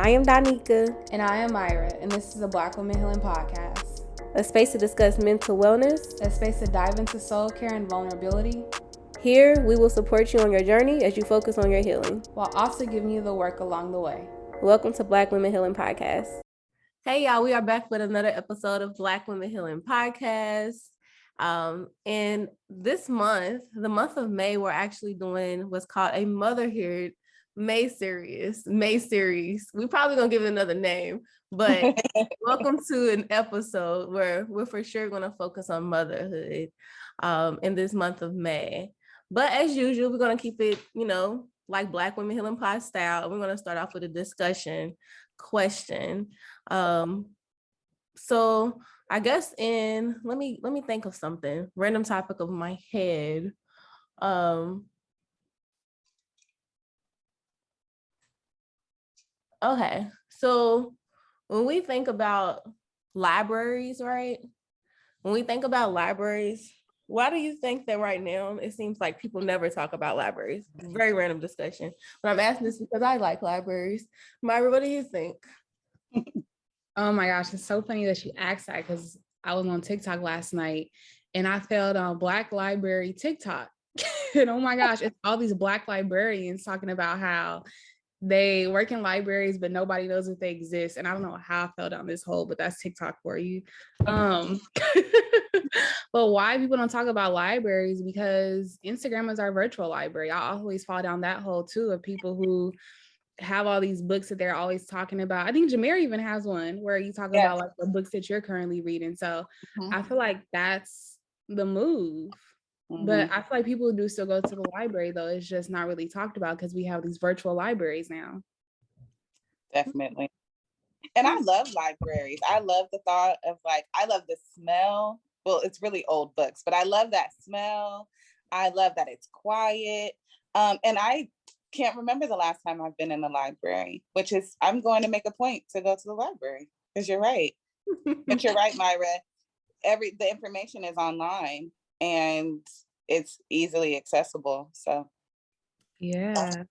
I am Donika. And I am Myra, and this is a Black Women Healing Podcast. A space to discuss mental wellness. A space to dive into soul care and vulnerability. Here, we will support you on your journey as you focus on your healing, while also giving you the work along the way. Welcome to Black Women Healing Podcast. Hey, y'all, we are back with another episode of Black Women Healing Podcast. And this month, the month of May, we're actually doing what's called a Motherhood May series. We probably gonna give it another name, but welcome to an episode where we're for sure gonna focus on motherhood in this month of May. But as usual, we're gonna keep it, like Black Women Healing Pod style. We're gonna start off with a discussion question. So I guess let me think of something random topic of my head. Okay, so when we think about libraries, right? When we think about libraries, why do you think that right now it seems like people never talk about libraries? Very random discussion. But I'm asking this because I like libraries. Myra, what do you think? Oh my gosh, it's so funny that you asked that because I was on TikTok last night and I failed on Black Library TikTok. And oh my gosh, it's all these Black librarians talking about how they work in libraries, but nobody knows if they exist. And I don't know how I fell down this hole, but that's TikTok for you. But why people don't talk about libraries? Because Instagram is our virtual library. I always fall down that hole too, of people who have all these books that they're always talking about. I think Jamare even has one where you talk about like the books that you're currently reading. So I feel like that's the move. But I feel like people do still go to the library, though. It's just not really talked about because we have these virtual libraries now. Definitely. And I love libraries. I love the thought of I love the smell. Well, it's really old books, but I love that smell. I love that it's quiet. And I can't remember the last time I've been in the library, which is, I'm going to make a point to go to the library because you're right. But you're right, Myra. The information is online and it's easily accessible. So yeah,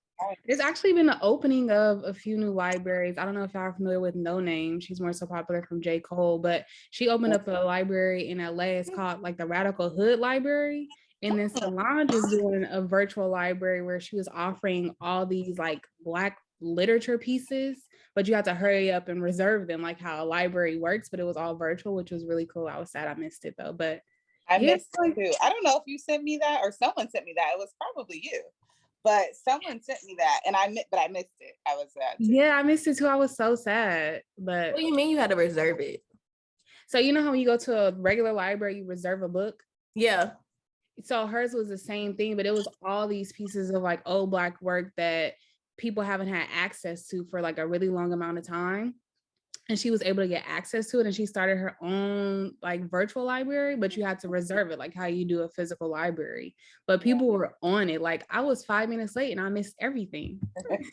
there's actually been the opening of a few new libraries. I don't know if y'all are familiar with No Name. She's more so popular from J. Cole, but she opened up a library in LA. It's called like the Radical Hood Library. And then Solange is doing a virtual library where she was offering all these like Black literature pieces, but you have to hurry up and reserve them, like how a library works, but it was all virtual, which was really cool. I was sad I missed it though, but I missed it too. I don't know if you sent me that or someone sent me that. It was probably you, but someone sent me that and I missed it. I was sad too. Yeah, I missed it too. I was so sad. But what do you mean you had to reserve it? So you know how when you go to a regular library, you reserve a book? Yeah. So hers was the same thing, but it was all these pieces of like old Black work that people haven't had access to for like a really long amount of time. And she was able to get access to it, and she started her own like virtual library, but you had to reserve it like how you do a physical library. But people were on it. Like I was 5 minutes late and I missed everything.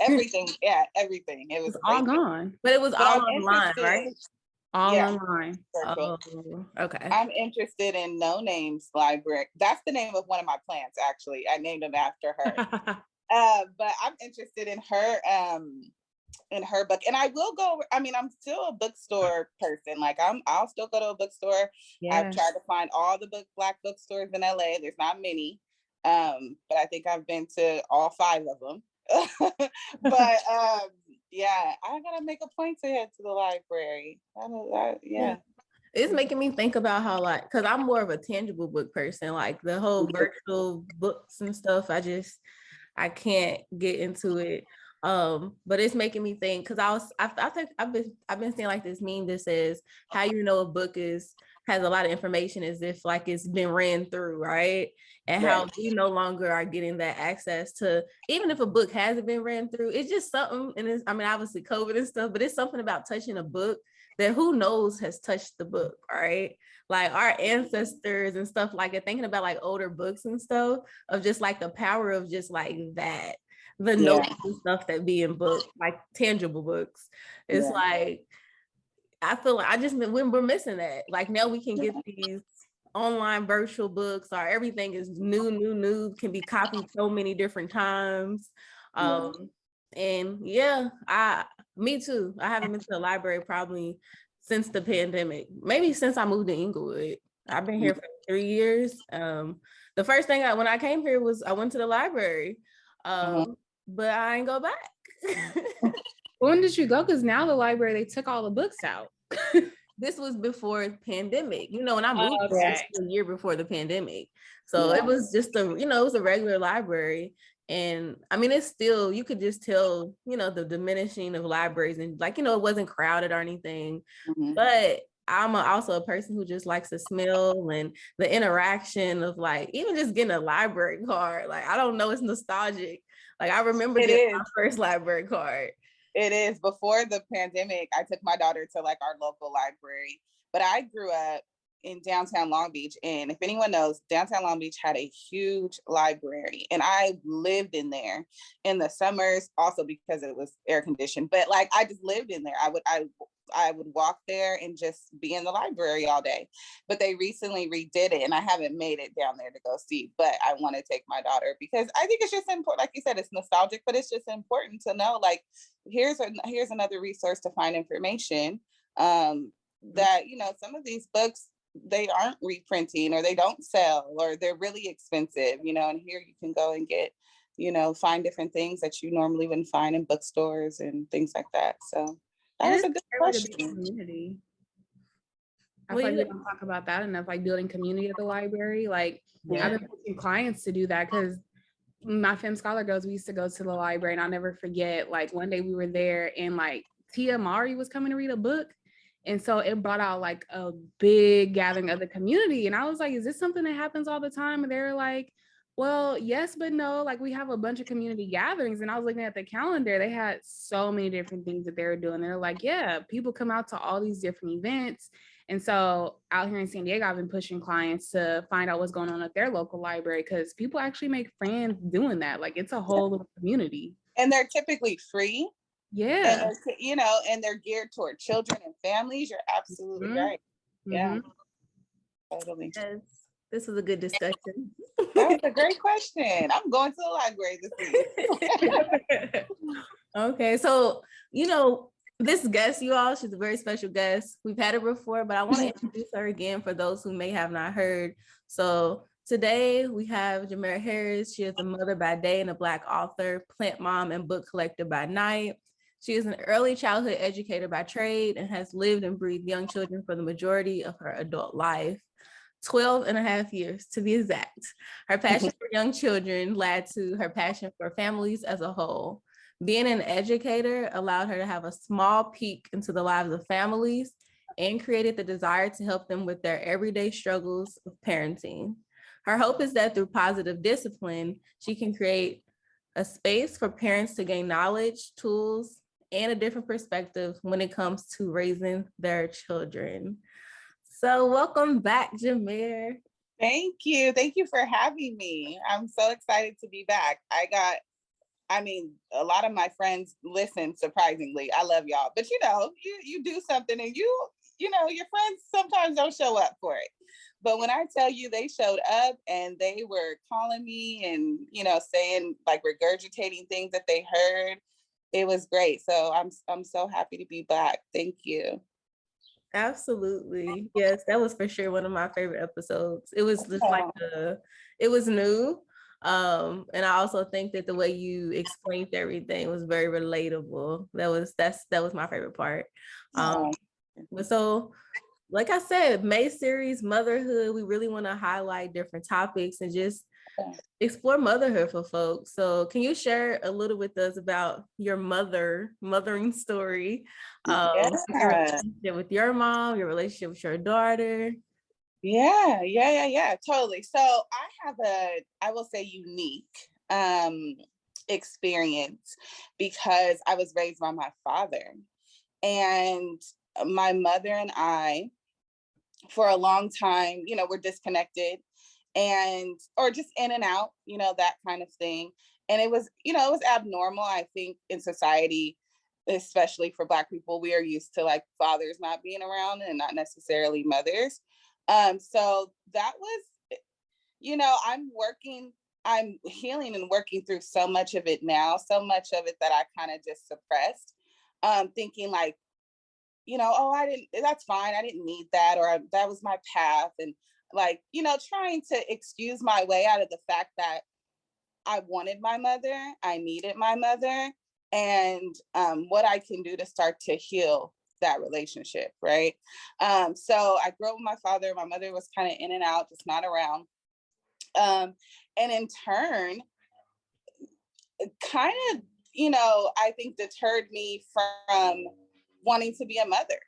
Everything. It was all gone. But it was all online, right? All online. Oh, okay. I'm interested in No Name's library. That's the name of one of my plants, actually. I named them after her. But I'm interested in her book, and I will go. I mean, I'm still a bookstore person. Like I'll still go to a bookstore. Yes. I've tried to find all the Black bookstores in LA. There's not many, but I think I've been to all 5 of them. But yeah, I gotta make a point to head to the library. It's making me think about how because I'm more of a tangible book person, like the whole virtual books and stuff. I can't get into it. But it's making me think because I've been seeing like this meme that says how you know a book has a lot of information as if like it's been ran through, right? And how we no longer are getting that access to, even if a book hasn't been ran through, it's just something. And obviously COVID and stuff, but it's something about touching a book that who knows has touched the book, right? Like our ancestors and stuff like it, thinking about like older books and stuff of just like the power of just like that. The notes and stuff that be in books, like tangible books. It's like, I feel like we're missing that. Like now we can get these online virtual books, or everything is new, can be copied so many different times. And And me too. I haven't been to the library probably since the pandemic, maybe since I moved to Inglewood. I've been here for 3 years. The first thing when I came here was I went to the library, but I ain't go back. When did you go? Because now the library, they took all the books out. This was before the pandemic. When I moved, it was a year before the pandemic. So it was just it was a regular library. And I mean, it's still, you could just tell, the diminishing of libraries, and it wasn't crowded or anything. But I'm also a person who just likes the smell and the interaction of even just getting a library card. I don't know, it's nostalgic. I remember getting my first library card. It is. Before the pandemic, I took my daughter to our local library, but I grew up in downtown Long Beach. And if anyone knows, downtown Long Beach had a huge library, and I lived in there in the summers also because it was air conditioned. But I just lived in there. I would walk there and just be in the library all day. But they recently redid it, and I haven't made it down there to go see, but I want to take my daughter because I think it's just important. Like you said, it's nostalgic, but it's just important to know, here's another resource to find information, that, some of these books, they aren't reprinting, or they don't sell, or they're really expensive, and here you can go and get, find different things that you normally wouldn't find in bookstores and things like that. So that was a good question. Community. I feel like we don't talk about that enough, building community at the library. I've been pushing clients to do that because my Femme Scholar girls, we used to go to the library, and I'll never forget, one day we were there, and Tia Mari was coming to read a book. And so it brought out a big gathering of the community. And I was like, is this something that happens all the time? And they were like, well, yes, but no, we have a bunch of community gatherings. And I was looking at the calendar, they had so many different things that they were doing. They're like, yeah, people come out to all these different events. And so out here in San Diego, I've been pushing clients to find out what's going on at their local library, because people actually make friends doing that. It's a whole little community. And they're typically free. Yeah. And and they're geared toward children and families. You're absolutely right. Yeah. Totally. Yes. This was a good discussion. That was a great question. I'm going to the library this week. Okay. So, this guest, you all, she's a very special guest. We've had her before, but I want to introduce her again for those who may have not heard. So today we have Jamare Harris. She is a mother by day and a Black author, plant mom, and book collector by night. She is an early childhood educator by trade and has lived and breathed young children for the majority of her adult life, 12 and a half years to be exact. Her passion for young children led to her passion for families as a whole. Being an educator allowed her to have a small peek into the lives of families and created the desire to help them with their everyday struggles of parenting. Her hope is that through positive discipline, she can create a space for parents to gain knowledge, tools, and a different perspective when it comes to raising their children. So welcome back, Jamare. Thank you. Thank you for having me. I'm so excited to be back. A lot of my friends listen, surprisingly. I love y'all. But you do something and your friends sometimes don't show up for it. But when I tell you they showed up and they were calling me and, saying, regurgitating things that they heard, it was great. So I'm so happy to be back. Thank you. Absolutely. Yes, that was for sure one of my favorite episodes. It was just it was new. And I also think that the way you explained everything was very relatable. That was my favorite part. But so, like I said, May series, Motherhood, we really want to highlight different topics and just explore motherhood for folks. So can you share a little with us about your mothering story? Your relationship with your mom, your relationship with your daughter. Yeah, totally. So I have I will say, unique experience because I was raised by my father, and my mother and I, for a long time, we're disconnected or just in and out, that kind of thing. And it was abnormal, I think, in society, especially for Black people. We are used to fathers not being around and not necessarily mothers. So that was, I'm working I'm healing and working through so much of it now, so much of it that I kind of just suppressed, thinking like, oh, that's fine. I didn't need that, or that was my path. And like, trying to excuse my way out of the fact that I wanted my mother, I needed my mother, and what I can do to start to heal that relationship, right? So I grew up with my father. My mother was kind of in and out, just not around. And in turn, it kind of, I think deterred me from wanting to be a mother.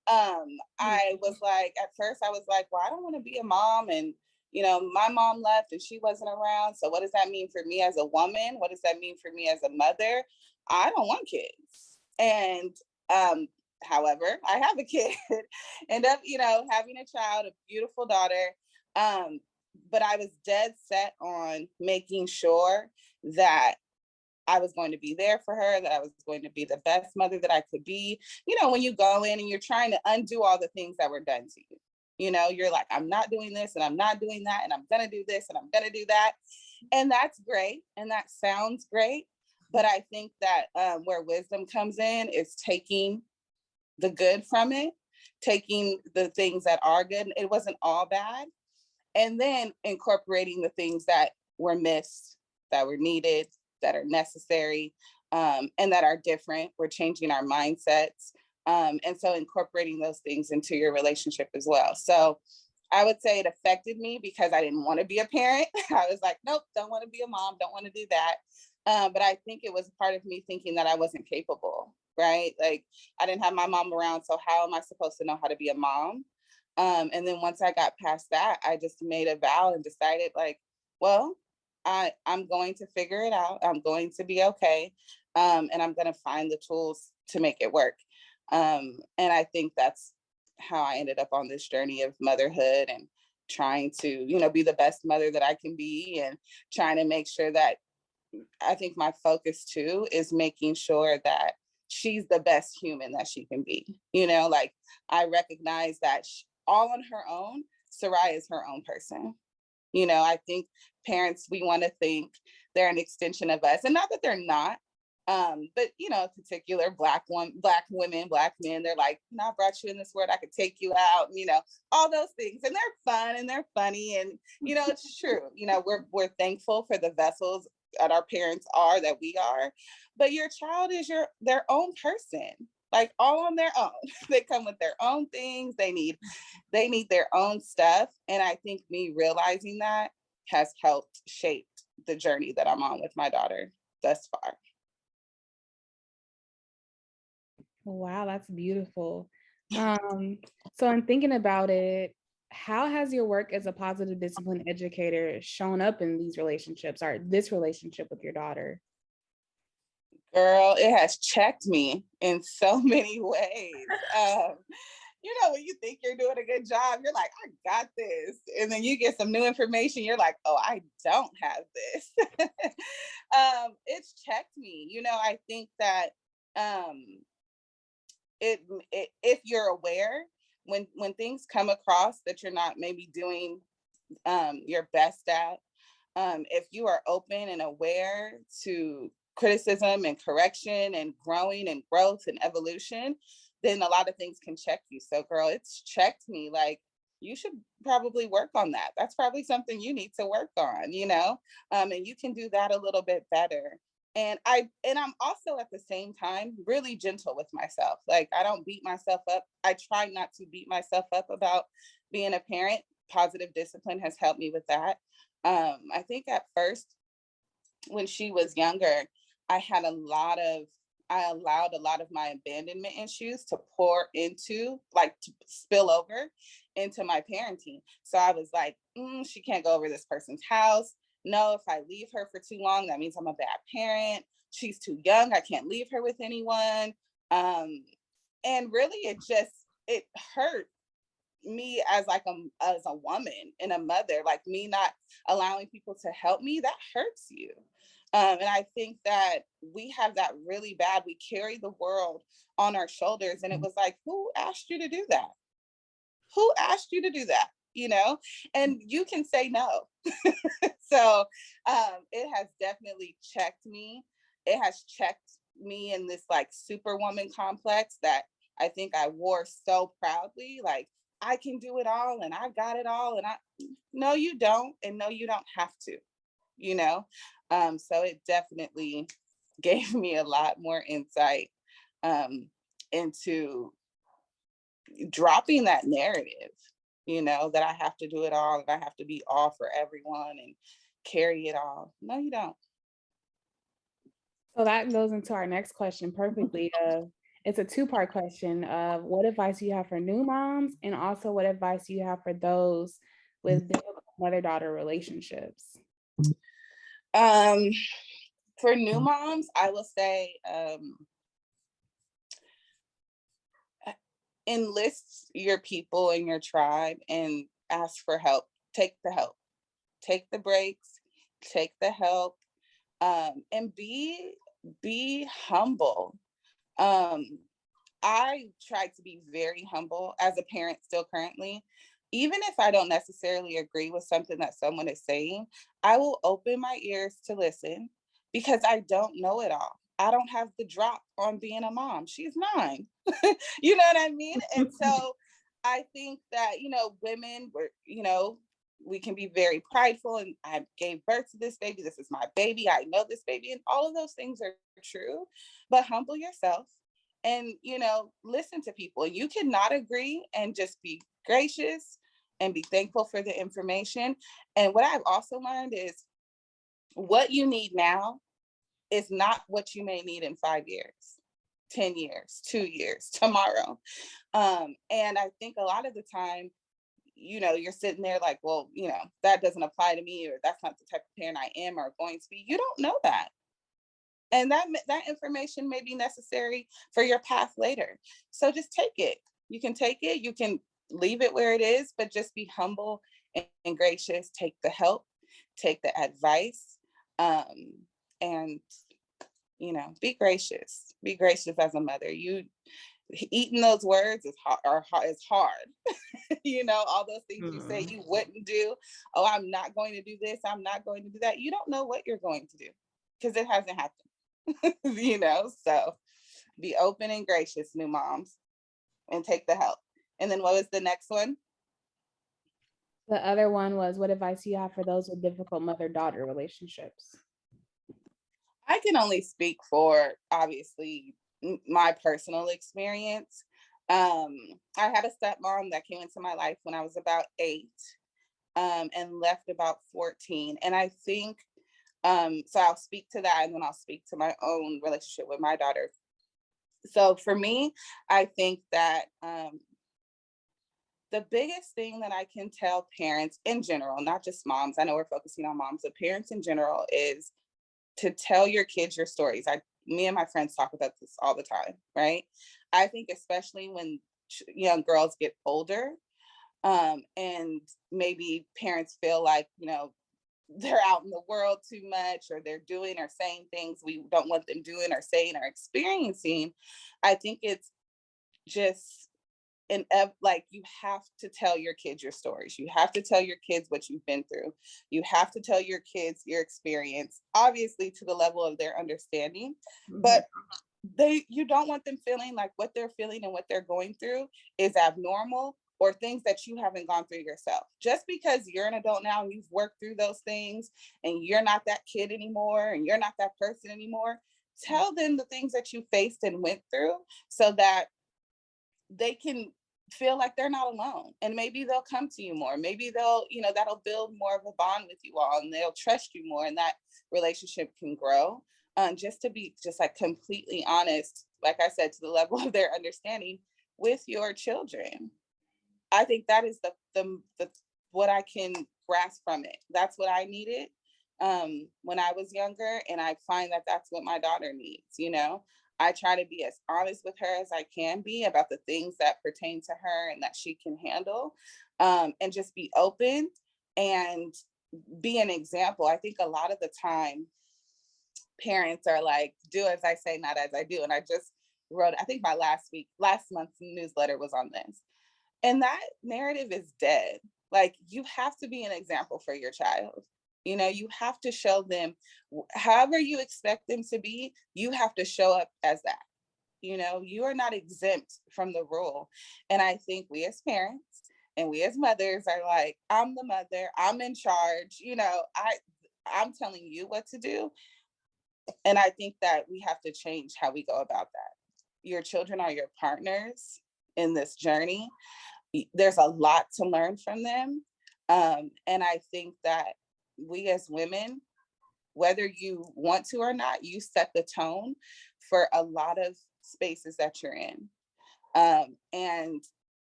I was like, at first I was like, well, I don't want to be a mom. And, my mom left and she wasn't around. So what does that mean for me as a woman? What does that mean for me as a mother? I don't want kids. And, however, I have a kid, end up, having a child, a beautiful daughter. But I was dead set on making sure that I was going to be there for her, that I was going to be the best mother that I could be. When you go in and you're trying to undo all the things that were done to you, you're like, I'm not doing this and I'm not doing that, and I'm going to do this and I'm going to do that. And that's great. And that sounds great. But I think that where wisdom comes in is taking the good from it, taking the things that are good. It wasn't all bad. And then incorporating the things that were missed, that were needed, that are necessary, and that are different. We're changing our mindsets. And so incorporating those things into your relationship as well. So I would say it affected me because I didn't want to be a parent. I was like, nope, don't want to be a mom, don't want to do that. But I think it was part of me thinking that I wasn't capable, right? Like, I didn't have my mom around, so how am I supposed to know how to be a mom? And then once I got past that, I just made a vow and decided like, well, I'm going to figure it out. I'm going to be okay. And I'm going to find the tools to make it work. And I think that's how I ended up on this journey of motherhood and trying to, be the best mother that I can be, and trying to make sure that, I think my focus too is making sure that she's the best human that she can be. Like, I recognize that all on her own, Soraya is her own person. I think parents, we want to think they're an extension of us, and not that they're not. But particular Black women, Black men, they're like, I brought you in this world, I could take you out, all those things. And they're fun and they're funny. And, it's true. We're thankful for the vessels that our parents are, that we are. But your child is their own person, like all on their own. They come with their own things. They need their own stuff. And I think me realizing that has helped shape the journey that I'm on with my daughter thus far. Wow, that's beautiful. So I'm thinking about it. How has your work as a positive discipline educator shown up in these relationships, or this relationship with your daughter? Girl, it has checked me in so many ways. When you think you're doing a good job, you're like, I got this. And then you get some new information, you're like, oh, I don't have this. It's checked me. I think that if you're aware, when things come across that you're not maybe doing your best at, if you are open and aware to criticism and correction and growing and growth and evolution, then a lot of things can check you. So girl, it's checked me. Like, you should probably work on that. That's probably something you need to work on, and you can do that a little bit better. And I'm also at the same time really gentle with myself. Like, I don't beat myself up. I try not to beat myself up about being a parent. Positive discipline has helped me with that. I think at first, when she was younger, I allowed a lot of my abandonment issues to pour into, like, to spill over into my parenting. So I was like, she can't go over this person's house. No, if I leave her for too long, that means I'm a bad parent. She's too young. I can't leave her with anyone. And really, it hurt me as a woman and a mother, like, me not allowing people to help me, that hurts you. And I think that we have that really bad. We carry the world on our shoulders. And it was like, who asked you to do that? Who asked you to do that? you know, and you can say no. So it has definitely checked me. It has checked me in this like superwoman complex that I think I wore so proudly. Like, I can do it all and I got it all. And no, you don't. And no, you don't have to, you know? So it definitely gave me a lot more insight into dropping that narrative, you know, that I have to do it all and I have to be all for everyone and carry it all. No, you don't. So that goes into our next question perfectly. It's a two-part question of what advice do you have for new moms, and also what advice do you have for those with difficult mother-daughter relationships? For new moms, I will say enlist your people in your tribe and ask for help. Take the help. Take the breaks. Take the help. And be humble. I try to be very humble as a parent still currently. Even if I don't necessarily agree with something that someone is saying, I will open my ears to listen because I don't know it all. I don't have the drop on being a mom. She's 9. You know what I mean? And so I think that, you know, women were, you know, we can be very prideful and I gave birth to this baby. This is my baby. I know this baby. And all of those things are true, but humble yourself and, you know, listen to people. You cannot agree and just be gracious and be thankful for the information. And what I've also learned is what you need now is not what you may need in 5 years, 10 years, 2 years, tomorrow. And I think a lot of the time, you know, you're sitting there like, well, you know, that doesn't apply to me, or that's not the type of parent I am or going to be. You don't know that. And that information may be necessary for your path later. So just take it. You can take it, you can leave it where it is, but just be humble and gracious. Take the help, take the advice, and, you know, be gracious. Be gracious as a mother. You eating those words is hard. You know, all those things you say you wouldn't do. Oh, I'm not going to do this. I'm not going to do that. You don't know what you're going to do because it hasn't happened. You know, so be open and gracious, new moms, and take the help. And then what was the next one? The other one was what advice do you have for those with difficult mother-daughter relationships? I can only speak for obviously my personal experience. I had a stepmom that came into my life when I was about 8 and left about 14. And I think, so I'll speak to that and then I'll speak to my own relationship with my daughter. So for me, I think that the biggest thing that I can tell parents in general, not just moms, I know we're focusing on moms, but parents in general, is to tell your kids your stories. Me and my friends talk about this all the time, right? I think especially when young girls get older, and maybe parents feel like, you know, they're out in the world too much, or they're doing or saying things we don't want them doing or saying or experiencing. I think it's just like you have to tell your kids your stories. You have to tell your kids what you've been through. You have to tell your kids your experience, obviously to the level of their understanding, but you don't want them feeling like what they're feeling and what they're going through is abnormal or things that you haven't gone through yourself. Just because you're an adult now and you've worked through those things and you're not that kid anymore and you're not that person anymore, tell them the things that you faced and went through so that they can feel like they're not alone, and maybe they'll come to you more. Maybe they'll, you know, that'll build more of a bond with you all and they'll trust you more and that relationship can grow. Just to be just like completely honest, like I said, to the level of their understanding with your children. I think that is the what I can grasp from it. That's what I needed when I was younger, and I find that that's what my daughter needs. You know, I try to be as honest with her as I can be about the things that pertain to her and that she can handle, and just be open and be an example. I think a lot of the time parents are like, do as I say, not as I do. And I just wrote, I think my last month's newsletter was on this. And that narrative is dead. Like, you have to be an example for your child. You know, you have to show them however you expect them to be, you have to show up as that. You know, you are not exempt from the rule. And I think we as parents and we as mothers are like, I'm the mother, I'm in charge, you know, I'm telling you what to do. And I think that we have to change how we go about that. Your children are your partners in this journey. There's a lot to learn from them. And I think that we as women, whether you want to or not, you set the tone for a lot of spaces that you're in. And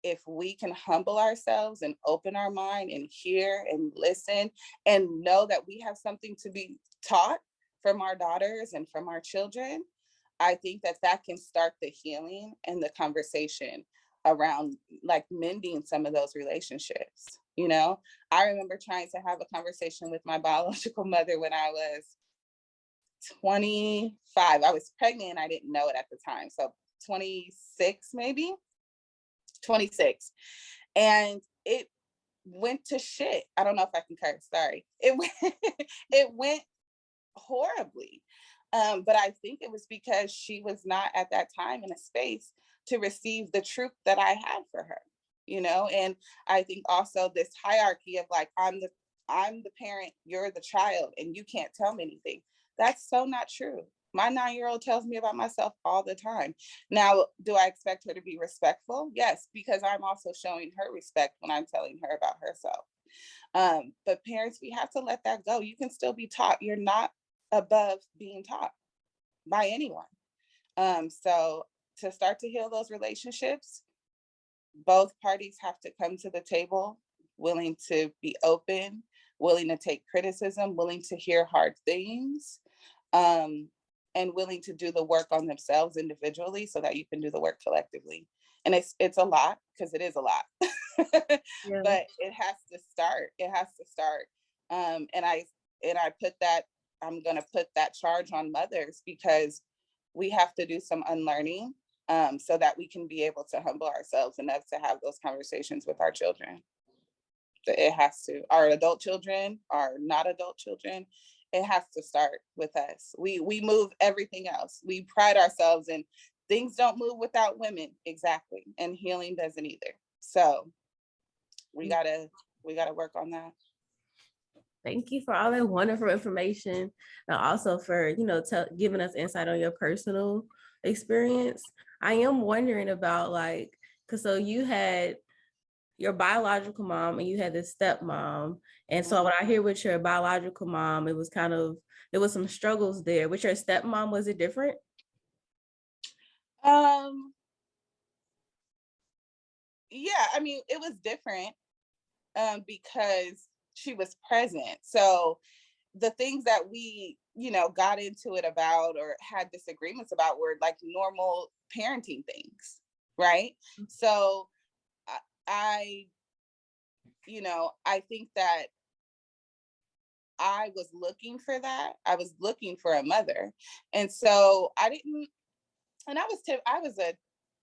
if we can humble ourselves and open our mind and hear and listen and know that we have something to be taught from our daughters and from our children, I think that that can start the healing and the conversation around like mending some of those relationships. You know, I remember trying to have a conversation with my biological mother when I was 25. I was pregnant and I didn't know it at the time. So 26, maybe 26. And it went to shit. I don't know if I can curse, sorry. It went horribly. But I think it was because she was not at that time in a space to receive the truth that I had for her, you know? And I think also this hierarchy of like, I'm the parent, you're the child, and you can't tell me anything. That's so not true. My 9-year-old tells me about myself all the time. Now, do I expect her to be respectful? Yes, because I'm also showing her respect when I'm telling her about herself. But parents, we have to let that go. You can still be taught. You're not above being taught by anyone. So to start to heal those relationships, both parties have to come to the table willing to be open, willing to take criticism, willing to hear hard things, and willing to do the work on themselves individually so that you can do the work collectively. And it's a lot, because it is a lot. Yeah. But it has to start. It has to start. And I put that, I'm going to put that charge on mothers, because we have to do some unlearning, so that we can be able to humble ourselves enough to have those conversations with our children. It has to. Our adult children, our not adult children, it has to start with us. We move everything else. We pride ourselves in things don't move without women. Exactly. And healing doesn't either. So we gotta work on that. Thank you for all that wonderful information, and also for, you know, giving us insight on your personal experience. I am wondering about like, because so you had your biological mom and you had this stepmom. And so when I hear with your biological mom, it was there was some struggles there. With your stepmom, was it different? Yeah, I mean, it was different, because she was present. So the things that we, you know, got into it about or had disagreements about were like normal parenting things, right? So I you know, I think that I was looking for that. I was looking for a mother. And so I didn't, and I was a,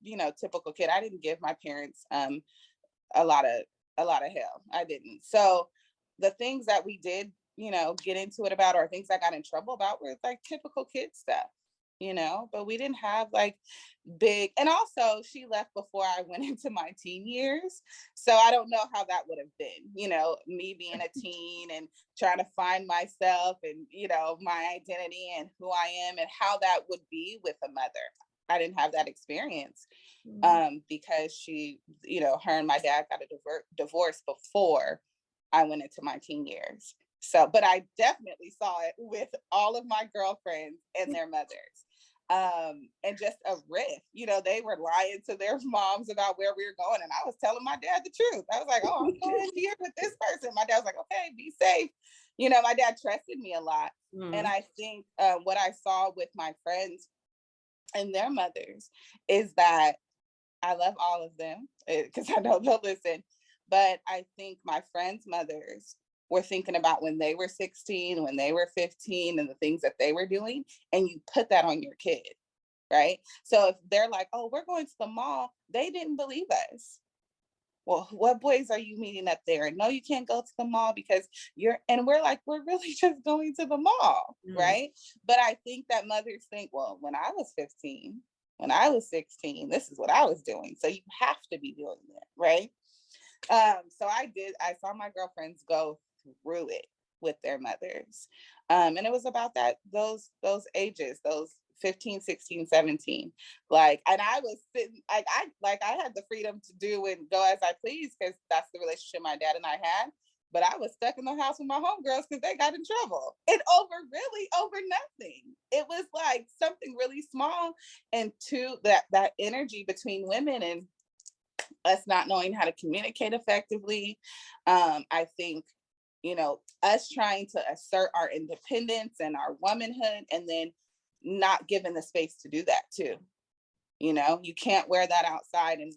you know, typical kid. I didn't give my parents a lot of hell. I didn't. So the things that we did, you know, get into it about, or things I got in trouble about, were like typical kid stuff, you know, but we didn't have like big, and also she left before I went into my teen years. So I don't know how that would have been, you know, me being a teen and trying to find myself and, you know, my identity and who I am and how that would be with a mother. I didn't have that experience, because she, you know, her and my dad got a divorce before I went into my teen years. So, but I definitely saw it with all of my girlfriends and their mothers. And just a riff, you know, they were lying to their moms about where we were going. And I was telling my dad the truth. I was like, oh, I'm going here with this person. My dad was like, okay, be safe. You know, my dad trusted me a lot. And I think what I saw with my friends and their mothers is that I love all of them, because I know they'll listen. But I think my friends' mothers were thinking about when they were 16, when they were 15, and the things that they were doing, and you put that on your kid, right? So if they're like, oh, we're going to the mall, they didn't believe us. well, what boys are you meeting up there? And no, you can't go to the mall because and we're like, we're really just going to the mall, right? But I think that mothers think, well, when I was 15, when I was 16, this is what I was doing. So you have to be doing that, right? So I saw my girlfriends go through it with their mothers. And it was about those ages, those 15, 16, 17. Like, and I was sitting, I had the freedom to do and go as I please, because that's the relationship my dad and I had. But I was stuck in the house with my homegirls because they got in trouble. And over nothing. It was like something really small. And that energy between women and us not knowing how to communicate effectively. I think, us trying to assert our independence and our womanhood, and then not given the space to do that too. You can't wear that outside. And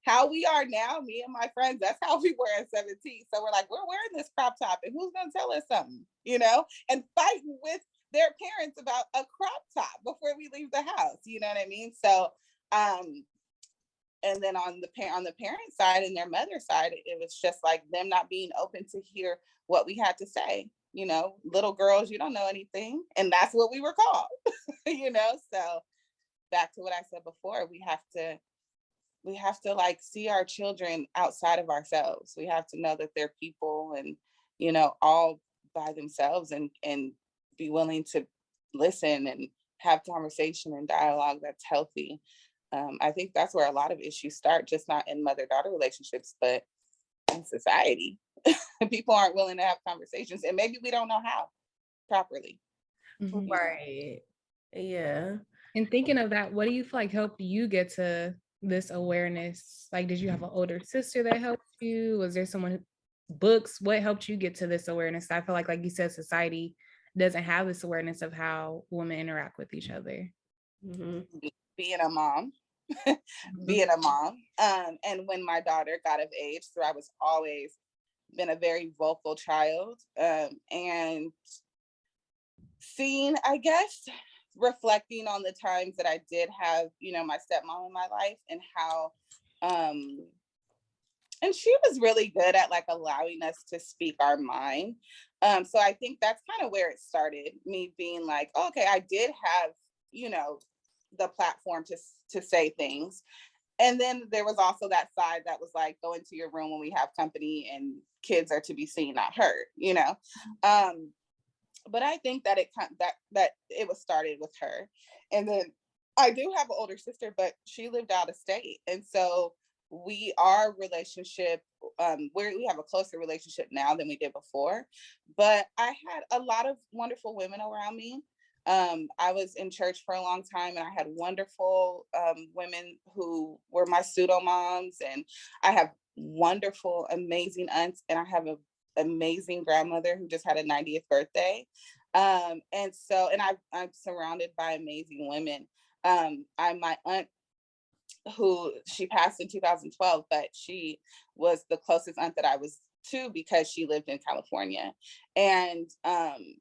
how we are now, me and my friends, that's how we were at 17. So we're like, we're wearing this crop top, and who's going to tell us something, and fighting with their parents about a crop top before we leave the house. You know what I mean? So, and then on the parent side and their mother side, it was just like them not being open to hear what we had to say. Little girls, you don't know anything. And that's what we were called, So back to what I said before, we have to like see our children outside of ourselves. We have to know that they're people and, all by themselves, and be willing to listen and have conversation and dialogue that's healthy. I think that's where a lot of issues start, just not in mother-daughter relationships, but in society. People aren't willing to have conversations, and maybe we don't know how properly. Right. Yeah. And thinking of that, what do you feel like helped you get to this awareness? Like, did you have an older sister that helped you? Was there books? What helped you get to this awareness? I feel like you said, society doesn't have this awareness of how women interact with each other. Being a mom. And when my daughter got of age, so I was always been a very vocal child, and seeing, I guess, reflecting on the times that I did have, my stepmom in my life, and how, and she was really good at like allowing us to speak our mind. So I think that's kind of where it started, me being like, okay, I did have, the platform to say things. And then there was also that side that was like, go into your room when we have company and kids are to be seen, not heard, but I think that it was started with her. And then I do have an older sister, but she lived out of state. And so our relationship, we have a closer relationship now than we did before. But I had a lot of wonderful women around me. I was in church for a long time, and I had wonderful women who were my pseudo moms, and I have wonderful, amazing aunts, and I have an amazing grandmother who just had a 90th birthday. And I'm surrounded by amazing women. My aunt, who she passed in 2012, but she was the closest aunt that I was to because she lived in California. And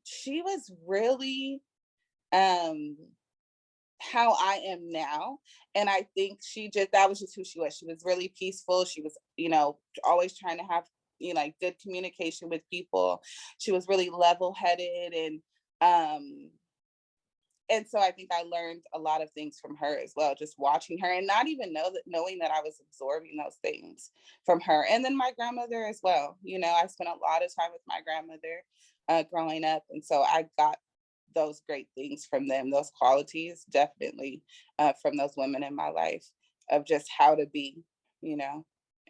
she was really how I am now. And I think that was just who she was. She was really peaceful. She was, always trying to have, like good communication with people. She was really level-headed, and so I think I learned a lot of things from her as well, just watching her, and not even knowing that I was absorbing those things from her. And then my grandmother as well. I spent a lot of time with my grandmother growing up. And so I got those great things from them, those qualities, definitely from those women in my life, of just how to be,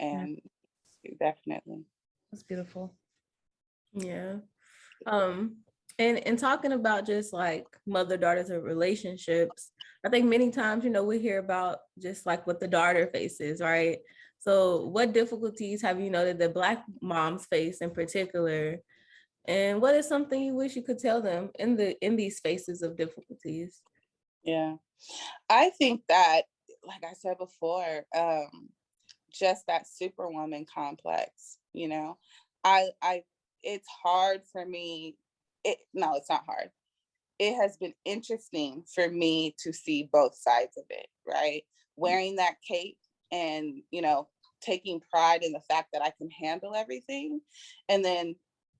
and definitely. That's beautiful. Yeah. And talking about just like mother-daughters and relationships, I think many times, we hear about just like what the daughter faces, right? So what difficulties have you noted that Black moms face in particular? And what is something you wish you could tell them in these spaces of difficulties? Yeah, I think that, like I said before, just that superwoman complex, it's hard for me. No, it's not hard. It has been interesting for me to see both sides of it, right? Wearing that cape and, taking pride in the fact that I can handle everything, and then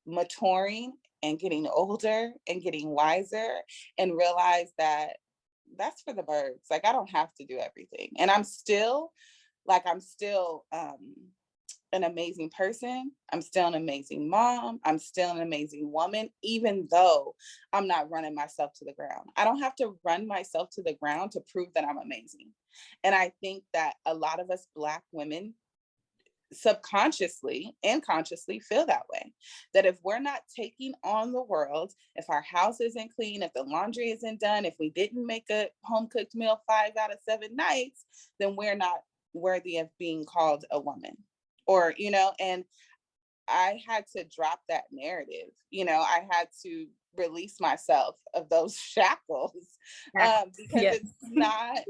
maturing and getting older and getting wiser and realize that that's for the birds. Like, I don't have to do everything. And I'm still an amazing person. I'm still an amazing mom. I'm still an amazing woman, even though I'm not running myself to the ground. I don't have to run myself to the ground to prove that I'm amazing. And I think that a lot of us Black women subconsciously and consciously feel that way, that if we're not taking on the world, if our house isn't clean, if the laundry isn't done, if we didn't make a home cooked meal 5 out of 7 nights, then we're not worthy of being called a woman. Or, and I had to drop that narrative. I had to release myself of those shackles, because it's not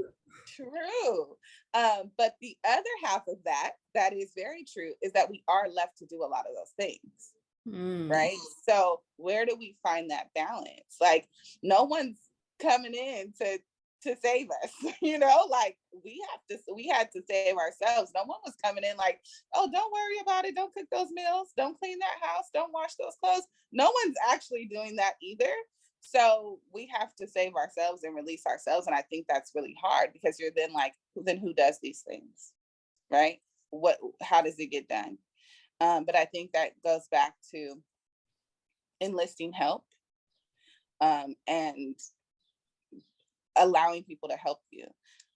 true. But the other half of that is very true, is that we are left to do a lot of those things. Right? So where do we find that balance? Like, no one's coming in to save us, like we had to save ourselves. No one was coming in like, oh, don't worry about it, don't cook those meals, don't clean that house, don't wash those clothes. No one's actually doing that either. So we have to save ourselves and release ourselves. And I think that's really hard, because you're then like, then who does these things? Right? How does it get done? But I think that goes back to enlisting help, and allowing people to help you.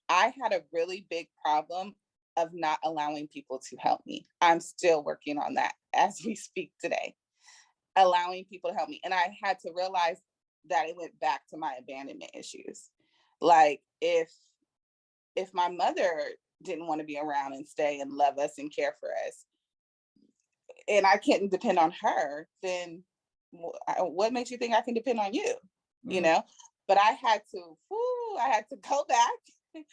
I had a really big problem of not allowing people to help me. I'm still working on that as we speak today, allowing people to help me. And I had to realize that it went back to my abandonment issues. Like, if my mother didn't want to be around and stay and love us and care for us, and I couldn't depend on her, then what makes you think I can depend on you? But I had to go back,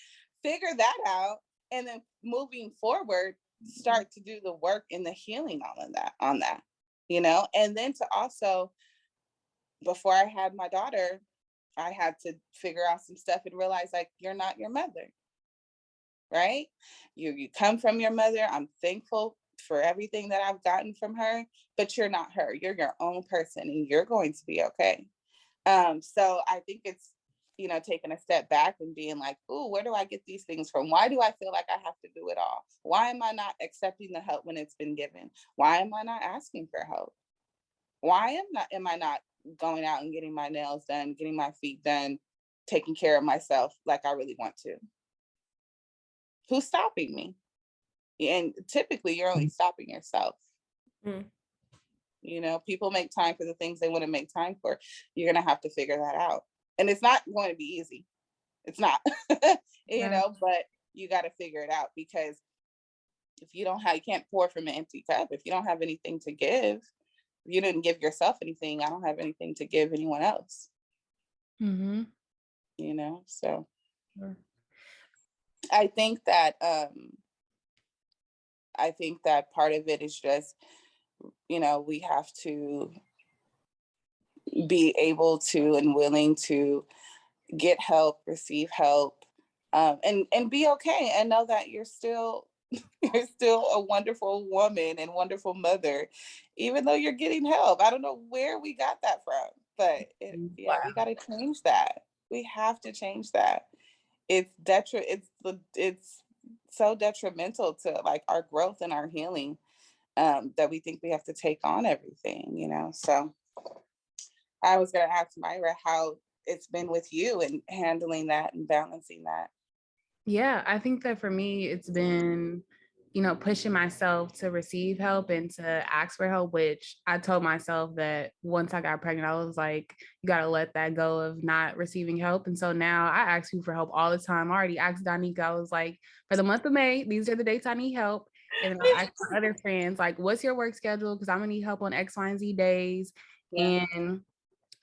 figure that out, and then moving forward, start to do the work and the healing on that, and then to also, before I had my daughter, I had to figure out some stuff and realize, like, you're not your mother, right? You come from your mother. I'm thankful for everything that I've gotten from her, but you're not her. You're your own person, and you're going to be okay. So I think it's, taking a step back and being like, oh, where do I get these things from? Why do I feel like I have to do it all? Why am I not accepting the help when it's been given? Why am I not asking for help? Why am I not going out and getting my nails done, getting my feet done, taking care of myself like I really want to? Who's stopping me? And typically you're only stopping yourself. People make time for the things they want to make time for. You're going to have to figure that out. And it's not going to be easy. It's not, but you got to figure it out, because if you can't pour from an empty cup. If you don't have anything to give, if you didn't give yourself anything, I don't have anything to give anyone else. So I think that part of it is just, we have to be able to and willing to get help, receive help, and be okay, and know that you're still a wonderful woman and wonderful mother, even though you're getting help. I don't know where we got that from, but we got to change that. We have to change that. It's so detrimental to, like, our growth and our healing, that we think we have to take on everything, So I was going to ask Myra how it's been with you and handling that and balancing that. Yeah, I think that for me, it's been, pushing myself to receive help and to ask for help, which I told myself that once I got pregnant, I was like, you got to let that go of not receiving help. And so now I ask you for help all the time. I already asked Donika, I was like, for the month of May, these are the dates I need help. And then I asked my other friends, like, what's your work schedule? Because I'm going to need help on X, Y, and Z days. Yeah. And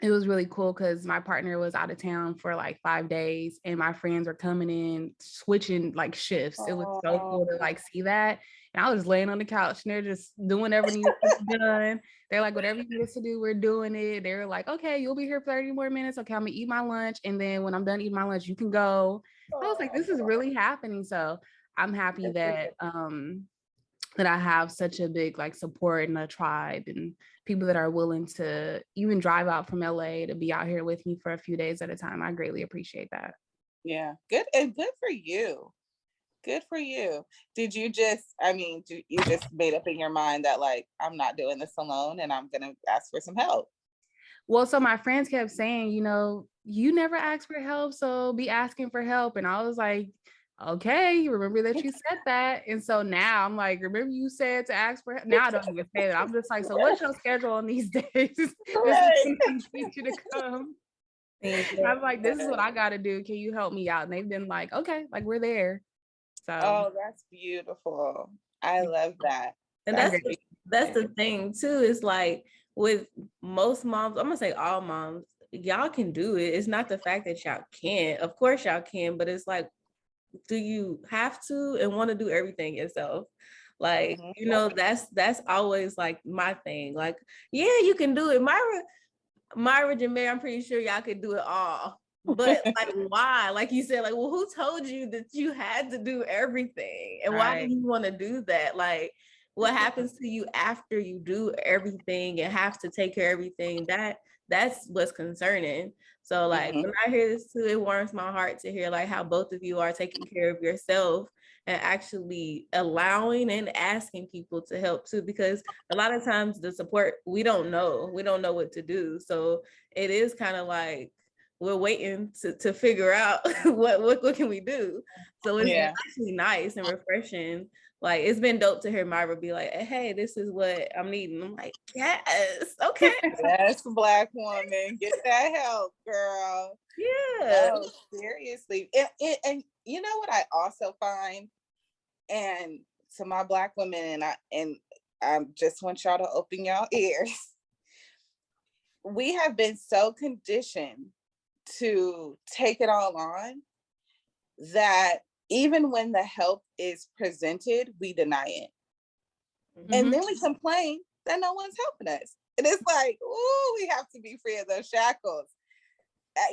it was really cool because my partner was out of town for like 5 days, and my friends were coming in, switching like shifts. It was so cool to like see that. And I was just laying on the couch, and they're just doing whatever needs to be done. They're like, whatever you need us to do, we're doing it. They were like, okay, you'll be here for 30 more minutes. Okay, I'm gonna eat my lunch. And then when I'm done eating my lunch, you can go. I was like, this is really happening. So I'm happy that that I have such a big like support and a tribe and people that are willing to even drive out from LA to be out here with me for a few days at a time. I greatly appreciate that. Yeah, good, and good for you. Good for you. Did you just, I mean, you just made up in your mind that like, I'm not doing this alone and I'm going to ask for some help? Well, so my friends kept saying, you know, you never ask for help, so be asking for help. And I was like, okay, remember that you said that. And so now I'm like, remember you said to ask for help? Now I don't even say that. I'm just like, so what's your schedule on these days? This is when I need you to come. I'm like, this is what I got to do. Can you help me out? And they've been like, okay, like we're there. So, oh, that's beautiful. I love that. And that's the thing too. Is like with most moms, I'm gonna say all moms, y'all can do it. It's not the fact that y'all can't. Of course y'all can, but it's like, do you have to and want to do everything yourself? Like, you know, that's always like my thing. Like, yeah, you can do it. Myra, Jamare, I'm pretty sure y'all could do it all. But like, why? Like you said, like, well, who told you that you had to do everything? And why do you want to do that? Like, what happens to you after you do everything and have to take care of everything? That's what's concerning. So like, when I hear this too, it warms my heart to hear like how both of you are taking care of yourself and actually allowing and asking people to help too, because a lot of times the support, we don't know what to do. So it is kind of like we're waiting to figure out what can we do. So it's actually nice and refreshing. Like, it's been dope to hear Myra be like, hey, this is what I'm needing. I'm like, yes, okay. Yes, Black woman, get that help, girl. Yeah. No, seriously. And you know what I also find, and to my Black women, and I just want y'all to open y'all ears. We have been so conditioned to take it all on that even when the help is presented, we deny it. And then we complain that no one's helping us. And it's like, oh, we have to be free of those shackles.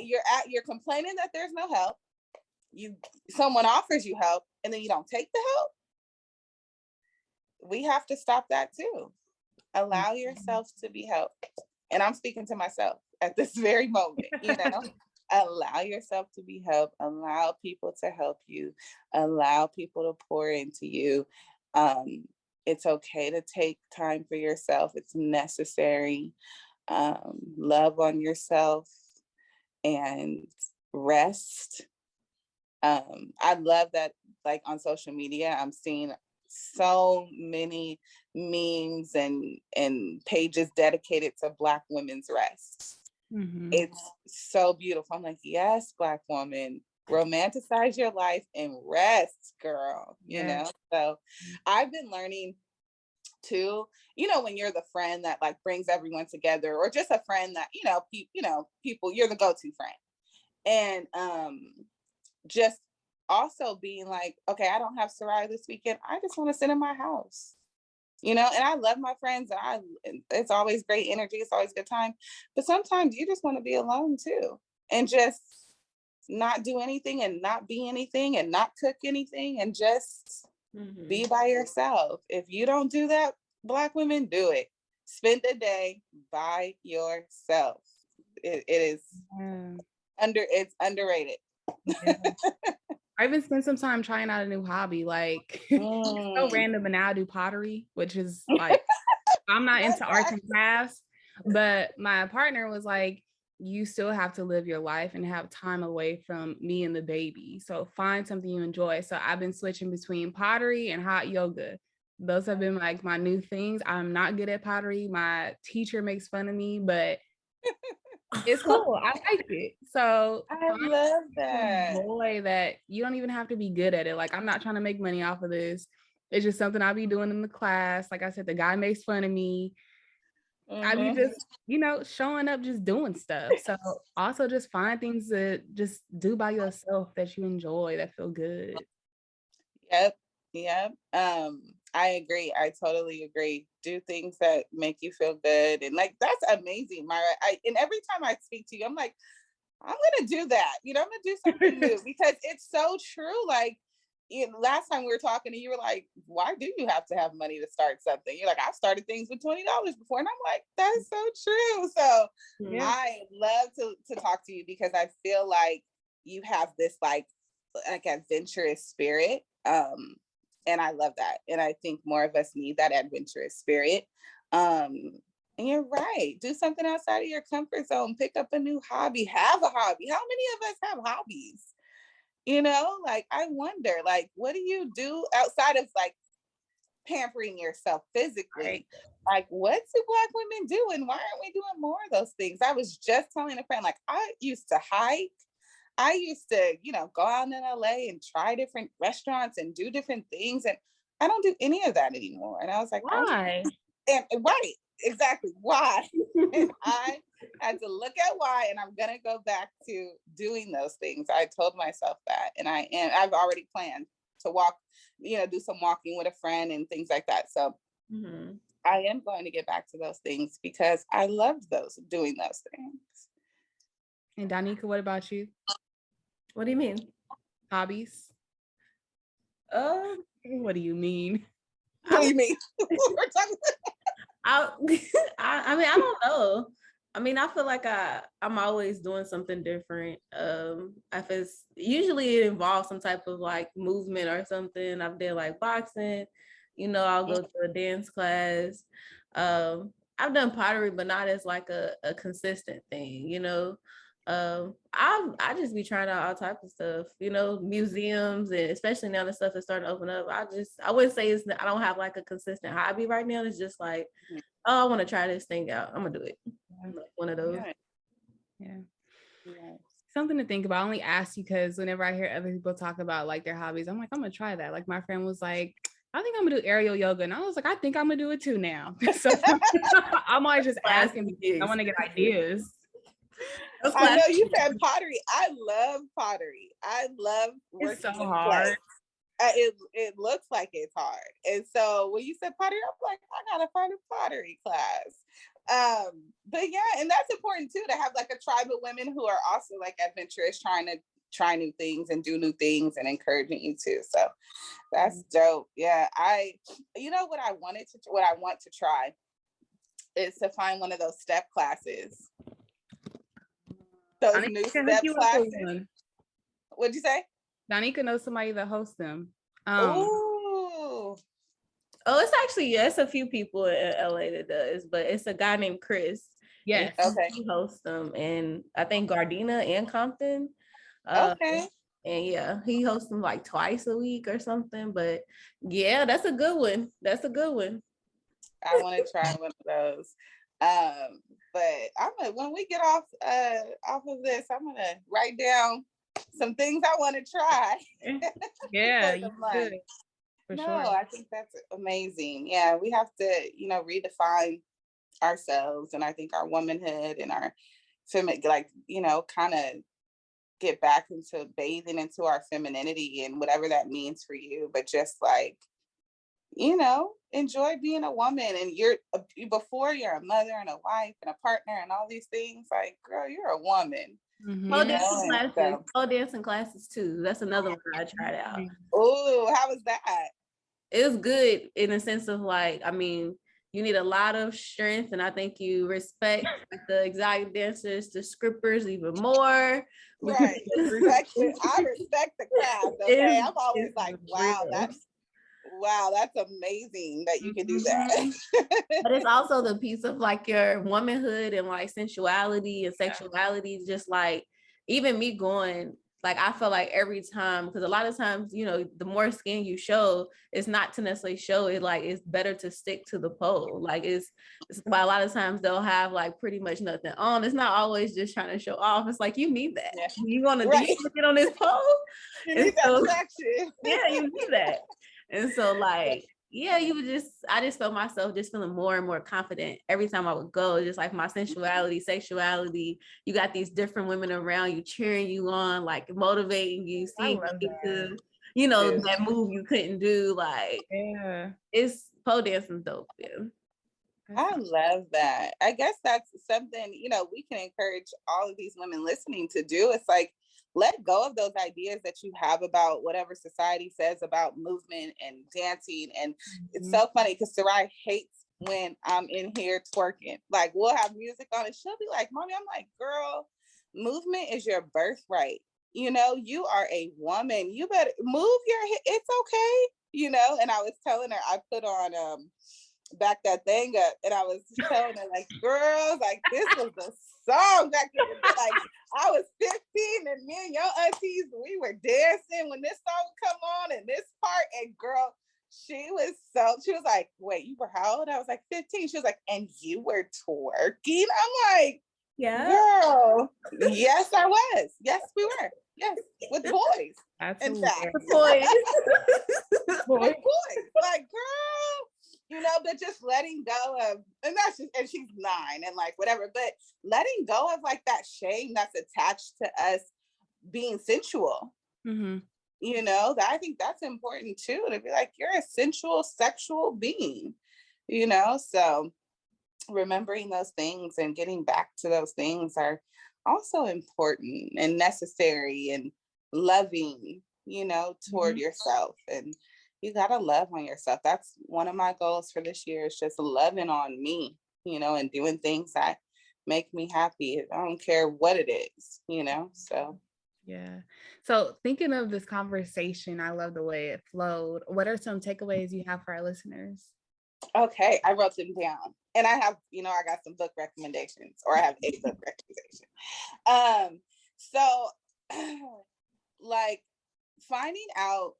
You're complaining that there's no help. Someone offers you help and then you don't take the help. We have to stop that too. Allow yourself to be helped. And I'm speaking to myself at this very moment, you know. Allow yourself to be helped. Allow people to help you. Allow people to pour into you. It's okay to take time for yourself. It's necessary. Love on yourself and rest. I love that, like on social media, I'm seeing so many memes and pages dedicated to Black women's rest. It's so beautiful. I'm like, yes, Black woman, romanticize your life and rest, girl. You know. So I've been learning too, you know, when you're the friend that like brings everyone together, or just a friend that people, you're the go-to friend, and just also being like, okay, I don't have Soraya this weekend, I just want to sit in my house, you know. And I love my friends, and it's always great energy, it's always a good time, but sometimes you just want to be alone too, and just not do anything and not be anything and not cook anything and just be by yourself. If you don't do that, Black women, do it. Spend a day by yourself. It is it's underrated. I even spent some time trying out a new hobby. Like, it's so random, but now I do pottery, which is like, I'm not into arts and crafts, but my partner was like, you still have to live your life and have time away from me and the baby. So find something you enjoy. So I've been switching between pottery and hot yoga. Those have been like my new things. I'm not good at pottery. My teacher makes fun of me, but it's cool. I like it. So I love that. Joy that you don't even have to be good at it. Like, I'm not trying to make money off of this. It's just something I'll be doing in the class. Like I said, the guy makes fun of me. I be just, showing up, just doing stuff. So also just find things to just do by yourself that you enjoy, that feel good. Yep. I agree. I totally agree. Do things that make you feel good. And like, that's amazing, Myra. And every time I speak to you, I'm like, I'm going to do that. I'm going to do something new, because it's so true. Like, last time we were talking and you were like, why do you have to have money to start something? You're like, I started things with $20 before. And I'm like, that is so true. So I love to talk to you because I feel like you have this like adventurous spirit. And I love that. And I think more of us need that adventurous spirit. And you're right. Do something outside of your comfort zone. Pick up a new hobby. Have a hobby. How many of us have hobbies? You know, like I wonder, like, what do you do outside of like pampering yourself physically? Right. Like, what do Black women do? And why aren't we doing more of those things? I was just telling a friend, like, I used to hike. I used to, go out in LA and try different restaurants and do different things. And I don't do any of that anymore. And I was like, why? Right, exactly. Why? And I had to look at why, and I'm gonna go back to doing those things. I told myself that, and I've already planned to walk, do some walking with a friend and things like that. So I am going to get back to those things because I loved doing those things. And Danica, what about you? What do you mean? Hobbies? What do you mean? What do you mean? We're talking I mean, I don't know. I mean, I feel like I'm always doing something different. If it's usually it involves some type of like movement or something. I've done like boxing, I'll go to a dance class. I've done pottery, but not as like a consistent thing, I just be trying out all types of stuff, museums, and especially now the stuff is starting to open up. I wouldn't say I don't have like a consistent hobby right now. It's just like, oh, I want to try this thing out. I'm gonna do it. Like one of those. Yeah. Something to think about. I only ask you because whenever I hear other people talk about like their hobbies, I'm like, I'm gonna try that. Like my friend was like, I think I'm gonna do aerial yoga, and I was like, I think I'm gonna do it too now. So I'm always just asking. I want to get ideas. I know you said pottery. I love pottery. I love working. It's so hard. It looks like it's hard. And so when you said pottery, I'm like, I gotta find a pottery class. But yeah, and that's important too, to have like a tribe of women who are also like adventurous, trying to try new things and do new things and encouraging you too. So that's dope. Yeah. What I want to try is to find one of those step classes. Those new step classes. What'd you say? Danica knows somebody that hosts them. Oh, it's actually, it's a few people in LA that does, but it's a guy named Chris. Yes. Okay. He hosts them, and I think Gardena and Compton. Okay. And yeah, he hosts them like twice a week or something. But yeah, that's a good one. I want to try one of those. But when we get off of this, I'm gonna write down some things I want to try. Yeah, you could. For sure. I think that's amazing. Yeah, we have to, redefine ourselves, and I think our womanhood and our kind of get back into bathing into our femininity and whatever that means for you. But just like, enjoy being a woman, and before you're a mother and a wife and a partner and all these things, like, girl, you're a woman. Pole dancing classes too. That's another one I tried out. Oh, how was that? It was good in a sense of like, I mean, you need a lot of strength, and I think you respect the exotic dancers, the scrippers even more. Right. I respect the craft. Okay. I'm always like, wow, that's amazing that you can do that. But it's also the piece of like your womanhood and like sensuality and sexuality, just like even me going, like I feel like every time, because a lot of times, the more skin you show, it's not to necessarily show it, like it's better to stick to the pole. Like it's why a lot of times they'll have like pretty much nothing on. It's not always just trying to show off. It's like you need that. Yeah. You want to get on this pole. You need that attraction. Yeah, you need that. And so like, yeah, I just felt myself just feeling more and more confident every time I would go. Just like my sensuality, sexuality, you got these different women around you cheering you on, like motivating you, seeing you to, that move you couldn't do. Like, it's pole dancing dope. Yeah. I love that. I guess that's something, we can encourage all of these women listening to do. It's like, let go of those ideas that you have about whatever society says about movement and dancing. And it's so funny because Sarai hates when I'm in here twerking. Like, we'll have music on and she'll be like, Mommy, I'm like, girl, movement is your birthright. You know, you are a woman. You better move your hip. It's okay. You know, and I was telling her, I put on Back That Thing Up, and I was telling her, like, girls, like, this was the song back in the day. Like, I was 15 and me and your aunties, we were dancing when this song would come on and this part, and girl, she was like, wait, you were how old? I was like 15. She was like, and you were twerking? I'm like, yeah, girl, yes, I was. Yes, we were. Yes, with boys. That's in fact, with boys. with boys. Like, girl, you know, but just letting go of, and that's just, and she's 9 and like whatever, but letting go of like that shame that's attached to us being sensual. You know, that I think that's important too, to be like, you're a sensual, sexual being, you know, so remembering those things and getting back to those things are also important and necessary, and loving, you know, toward yourself. And you got to love on yourself. That's one of my goals for this year, is just loving on me, you know, and doing things that make me happy. I don't care what it is, you know, so. Yeah. So thinking of this conversation, I love the way it flowed. What are some takeaways you have for our listeners? Okay, I wrote them down, and I have, you know, I got some book recommendations, or I have a book recommendation. So like finding out,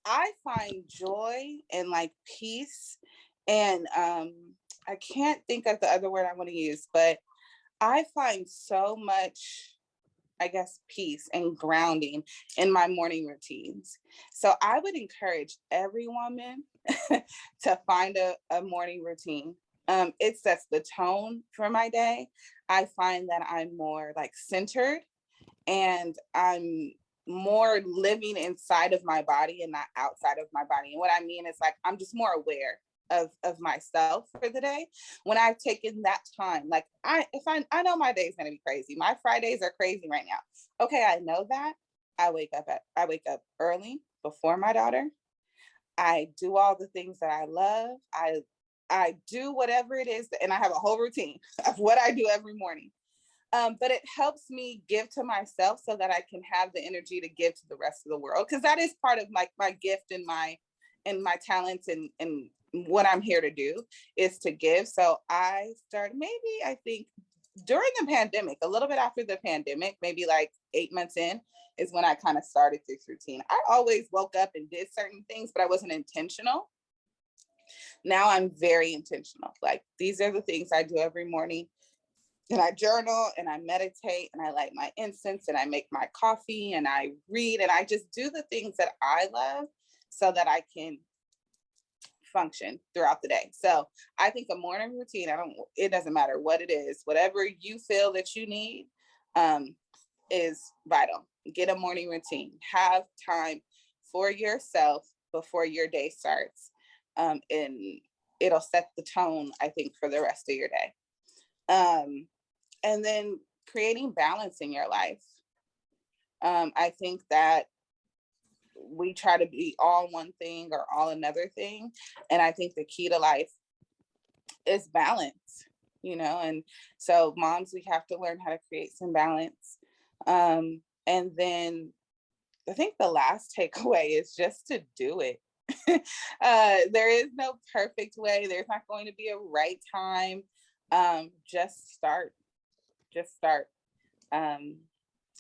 I find joy and like peace, and I can't think of the other word I want to use, but I find so much, I guess, peace and grounding in my morning routines. So I would encourage every woman to find a morning routine. It sets the tone for my day. I find that I'm more like centered, and I'm more living inside of my body and not outside of my body. And what I mean is, like, I'm just more aware of myself for the day when I've taken that time. Like, I know my day's gonna be crazy. My Fridays are crazy right now. Okay, I know that. I wake up early before my daughter. I do all the things that I love. I do whatever it is, and I have a whole routine of what I do every morning. But it helps me give to myself so that I can have the energy to give to the rest of the world, because that is part of like my gift and my talents and what I'm here to do is to give. So I started, maybe I think during the pandemic, a little bit after the pandemic, maybe like 8 months in, is when I kind of started this routine. I always woke up and did certain things, but I wasn't intentional. Now I'm very intentional. Like, these are the things I do every morning. And I journal and I meditate and I light my incense and I make my coffee and I read and I just do the things that I love so that I can function throughout the day. So I think a morning routine, it doesn't matter what it is, whatever you feel that you need, is vital. Get a morning routine. Have time for yourself before your day starts. And it'll set the tone, I think, for the rest of your day. And then creating balance in your life. I think that we try to be all one thing or all another thing. And I think the key to life is balance, you know? And so moms, we have to learn how to create some balance. And then I think the last takeaway is just to do it. There is no perfect way. There's not going to be a right time. Just start.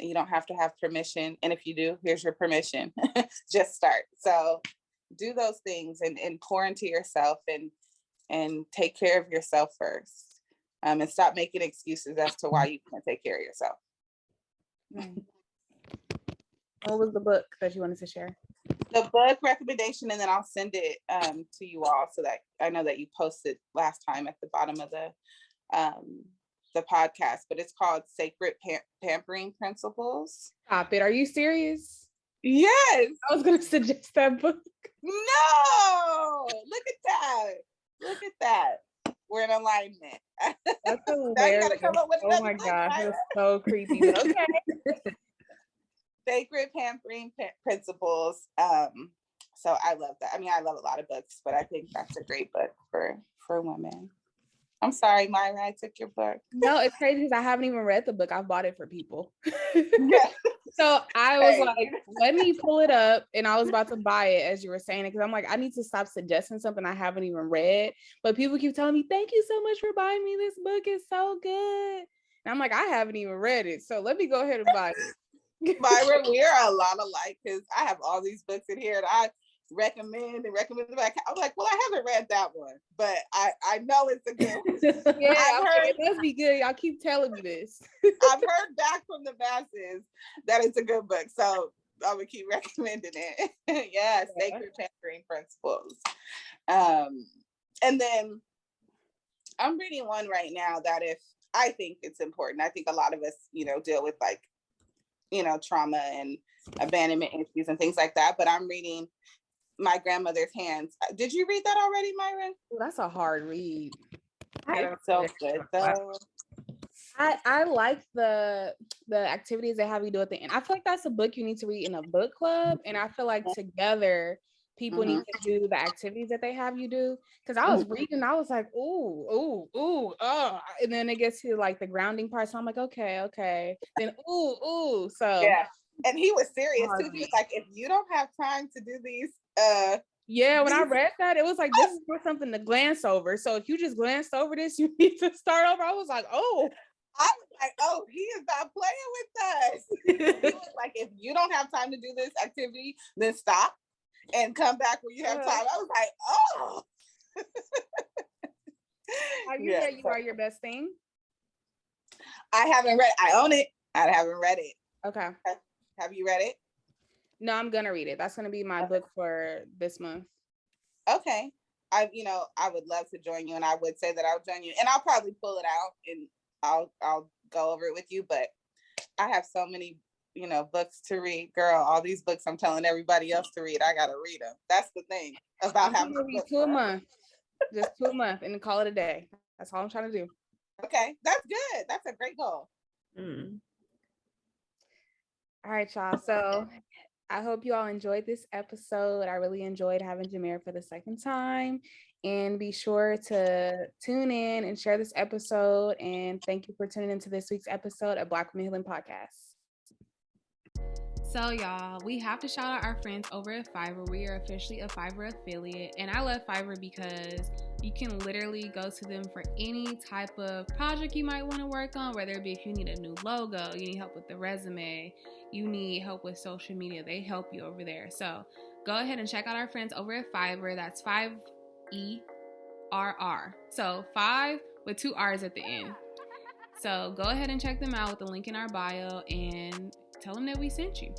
You don't have to have permission. And if you do, here's your permission. Just start. So do those things and pour into yourself and take care of yourself first. And stop making excuses as to why you can't take care of yourself. What was the book that you wanted to share? The book recommendation, and then I'll send it to you all so that I know that you posted last time at the bottom of the podcast, but it's called Sacred Pampering Principles. Stop it. Are you serious? Yes. I was going to suggest that book. No, look at that. We're in alignment. That's hilarious. Now you gotta come up with oh my gosh, that's so creepy. But okay. Sacred Pampering Principles. So I love that. I mean, I love a lot of books, but I think that's a great book for women. I'm sorry, Myra, I took your book. No, it's crazy because I haven't even read the book. I've bought it for people. Yeah. So I was like, let me pull it up. And I was about to buy it as you were saying it, because I'm like, I need to stop suggesting something I haven't even read. But people keep telling me, thank you so much for buying me this book. It's so good. And I'm like, I haven't even read it. So let me go ahead and buy it. Myra, we are a lot alike because I have all these books in here and I recommend them back. I'm like, well, I haven't read that one, but I know it's a good one. Yeah, it must be good. Y'all keep telling me this. I've heard back from the masses that it's a good book, so I'm gonna keep recommending it. Yeah, Sacred Pampering Principles. And then I'm reading one right now that if I think it's important. I think a lot of us, deal with like, trauma and abandonment issues and things like that. But I'm reading My Grandmother's Hands. Did you read that already, Myron? Ooh, that's a hard read. It's so good though. I like the activities they have you do at the end. I feel like that's a book you need to read in a book club. And I feel like together people need to do the activities that they have you do. Because I was reading, I was like, ooh, and then it gets to like the grounding part. So I'm like, okay. Then ooh. So yeah. And he was serious too. He was like, if you don't have time to do these, yeah, when I read that, it was like, this is not something to glance over. So if you just glanced over this, you need to start over. I was like, oh. I was like, oh, he is not playing with us. He was like, if you don't have time to do this activity, then stop and come back when you have time. I was like, oh. Have you read You Are Your Best Thing? I haven't read it. I own it. I haven't read it. Okay. Have you read it? No, I'm gonna read it. That's gonna be my book for this month. Okay. I would love to join you, and I would say that I'll join you, and I'll probably pull it out and I'll go over it with you. But I have so many, books to read, girl. All these books I'm telling everybody else to read, I gotta read them. That's the thing about having to read 2 a month, just 2 a month, and then call it a day. That's all I'm trying to do. Okay, that's good. That's a great goal. All right, y'all. So I hope you all enjoyed this episode. I really enjoyed having Jamare for the second time. And be sure to tune in and share this episode. And thank you for tuning into this week's episode of Black Women Healing Podcast. So y'all, we have to shout out our friends over at Fiverr. We are officially a Fiverr affiliate. And I love Fiverr because you can literally go to them for any type of project you might want to work on, whether it be if you need a new logo, you need help with the resume, you need help with social media, they help you over there. So go ahead and check out our friends over at Fiverr. That's 5ERR. So 5 with 2 R's at the end. So go ahead and check them out with the link in our bio and tell them that we sent you.